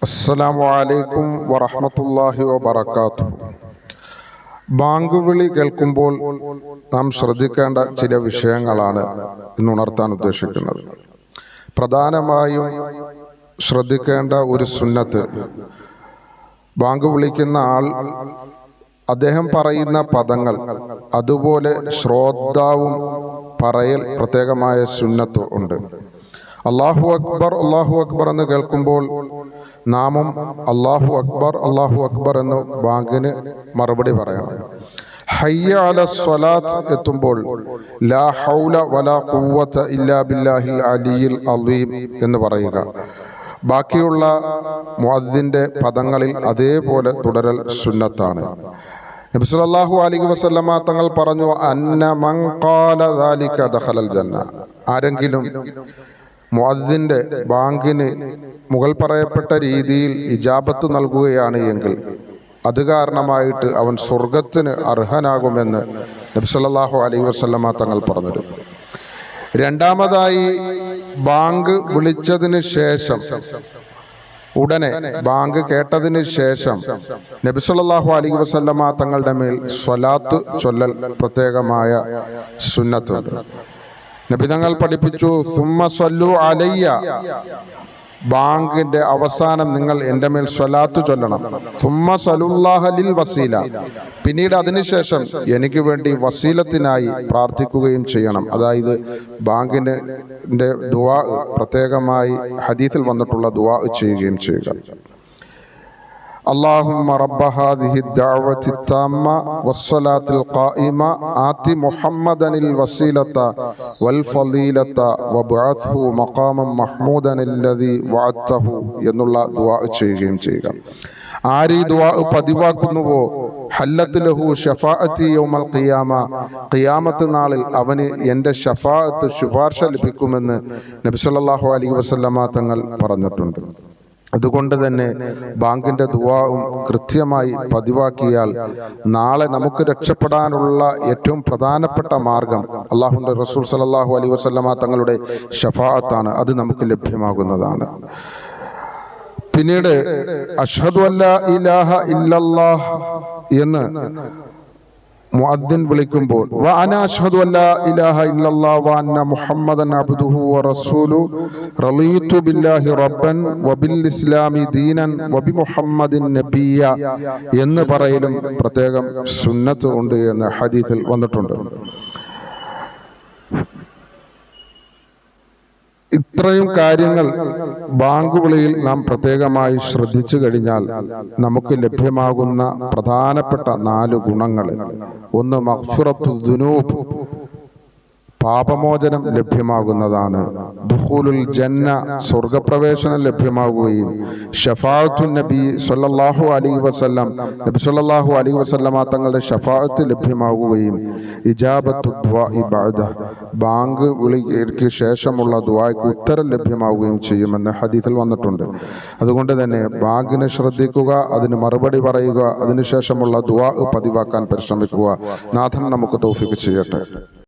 അസ്സലാമു അലൈക്കും വറഹ്മത്തുള്ളാഹി വബറകാതുഹു. ബാങ്ക് വിളി കേൾക്കുമ്പോൾ നാം ശ്രദ്ധിക്കേണ്ട ചില വിഷയങ്ങളാണ് ഇന്ന് ഉണർത്താൻ ഉദ്ദേശിക്കുന്നത്. പ്രധാനമായും ശ്രദ്ധിക്കേണ്ട ഒരു സുന്നത്ത്, ബാങ്ക് വിളിക്കുന്ന ആൾ അദ്ദേഹം പറയുന്ന പദങ്ങൾ അതുപോലെ ശ്രോതാവും പറയൽ പ്രത്യേകമായ സുന്നത്ത് ഉണ്ട്. അല്ലാഹു അക്ബർ അല്ലാഹു അക്ബർ എന്ന് കേൾക്കുമ്പോൾ നാമും അല്ലാഹു അക്ബർ എന്ന് ബാങ്കിന് മറുപടി പറയണം. ഹയ്യ അല സ്വലാത്ത് എത്തുമ്പോൾ ലാ ഹൗല വലാ ഖുവത ഇല്ലാ ബില്ലാഹിൽ അലിയിൽ അലീം എന്ന് പറയുക. ബാക്കിയുള്ള മുഅദ്ദിന്റെ പദങ്ങളിൽ അതേപോലെ തുടരൽ സുന്നത്താണ്. നബി സല്ലല്ലാഹു അലൈഹി വസല്ലമ തങ്ങൾ പറഞ്ഞു, അന്ന മൻ ഖാല ദാലിക ദഖലൽ ജന്ന. ആരെങ്കിലും മുഅദ്ദിന്റെ ബാങ്കിന് മുകൾ പറയപ്പെട്ട രീതിയിൽ ഇജാബത്ത് നൽകുകയാണ് എങ്കിൽ അത് കാരണമായിട്ട് അവൻ സ്വർഗത്തിന് അർഹനാകുമെന്ന് നബി സല്ലല്ലാഹു അലൈഹി വസല്ലമ തങ്ങൾ പറഞ്ഞു. രണ്ടാമതായി, ബാങ്ക് വിളിച്ചതിന് ശേഷം ഉടനെ ബാങ്ക് കേട്ടതിന് ശേഷം നബി സല്ലല്ലാഹു അലൈഹി വസല്ലമ തങ്ങളുടെ മേൽ സ്വലാത്ത് ചൊല്ലൽ പ്രത്യേകമായ സുന്നത്തുണ്ട്. നബി തങ്ങൾ പഠിപ്പിച്ചു, സുമ്മ സ്വല്ലു അലയ്യ, ബാങ്കിന്റെ അവസാനം നിങ്ങൾ എൻ്റെ മേൽ സ്വലാത്ത് ചൊല്ലണം. സുമ്മ സലുല്ലാഹ ലിൽ വസീല, പിന്നീട് അതിനുശേഷം എനിക്ക് വേണ്ടി വസീലത്തിനായി പ്രാർത്ഥിക്കുകയും ചെയ്യണം. അതായത് ബാങ്കിന്റെ ദുആ പ്രത്യേകമായി ഹദീസിൽ വന്നിട്ടുള്ള ദുആ ചെയ്യുകയും ചെയ്യുക. اللهم رب هذه الدعوة التامة والصلاة القائمة آت محمدا الوسيلة والفضيلة وابعثه مقاما محمودا الذي وعدته എന്നുള്ള ദുആ ചെയ്യുകയും ചെയ്യുക. ആര് ഈ ദുആ പതിവാക്കുന്നുവോ ഹല്ലത്ത് ലഹു ശഫാഅത്തി യൗമൽ ഖിയാമ, ഖിയാമത്ത് നാളിൽ അവന് എൻ്റെ ശഫാഅത്ത് ശുപാർശ ലഭിക്കുമെന്ന് നബി സല്ലല്ലാഹു അലൈഹി വസല്ലമ തങ്ങൾ പറഞ്ഞിട്ടുണ്ട്. അതുകൊണ്ട് തന്നെ ബാങ്കിന്റെ ദുആവും കൃത്യമായി പതിവാക്കിയാൽ നാളെ നമുക്ക് രക്ഷപ്പെടാനുള്ള ഏറ്റവും പ്രധാനപ്പെട്ട മാർഗം അല്ലാഹുവിന്റെ റസൂൽ സല്ലല്ലാഹു അലൈഹി വസല്ലമ തങ്ങളുടെ ശഫാഅത്താണ്. അത് നമുക്ക് ലഭ്യമാകുന്നതാണ്. പിന്നീട് അഷ്ഹദു അല്ലാ ഇലാഹ ഇല്ലല്ലാഹ് എന്ന് മുഅദ്ദിൻ വിളിക്കുമ്പോൾ വ അനാ അഷ്ഹദു അല്ലാ ഇലാഹ ഇല്ലല്ലാഹ് വ അന്ന മുഹമ്മദൻ അബ്ദുഹു വ റസൂലുഹു റളീതു ബില്ലാഹി റബ്ബൻ വ ബിൽ ഇസ്ലാമി ദീനൻ വ ബി മുഹമ്മദിൻ നബിയ്യ എന്ന് പറയലും പ്രത്യേകം സുന്നത്ത് ഉണ്ട് എന്ന് ഹദീസിൽ വന്നിട്ടുണ്ട്. ഇത്രയും കാര്യങ്ങൾ ബാങ്ക് വിളിയിൽ നാം പ്രത്യേകമായി ശ്രദ്ധിച്ചു കഴിഞ്ഞാൽ നമുക്ക് ലഭ്യമാകുന്ന പ്രധാനപ്പെട്ട 4 ഗുണങ്ങൾ: ഒന്ന്, മഗ്ഫിറത്തു ദുനൂബ്, പാപമോചനം ലഭ്യമാകുന്നതാണ്. ദുഖൂലുൽ ജന്ന, സ്വർഗപ്രവേശനം ലഭ്യമാകുകയും ഷഫാഅത്തു നബി സല്ലല്ലാഹു അലൈഹി വസല്ലം, നബി സല്ലല്ലാഹു അലൈഹി വസല്ലമ തങ്ങളുടെ ഷഫാഅത്ത് ലഭ്യമാകുകയും ഇജാബത്തു ദുആഇ ബഅദ, ബാങ്ക് വിളിക്ക് ശേഷമുള്ള ദുആയ്ക്ക് ഉത്തരം ലഭ്യമാവുകയും ചെയ്യുമെന്ന് ഹദീസിൽ വന്നിട്ടുണ്ട്. അതുകൊണ്ട് തന്നെ ബാങ്കിനെ ശ്രദ്ധിക്കുക, അതിന് മറുപടി പറയുക, അതിനുശേഷമുള്ള ദുആ പതിവാക്കാൻ പരിശ്രമിക്കുക. നാഥൻ നമുക്ക് തൗഫീഖ് ചെയ്യട്ടെ.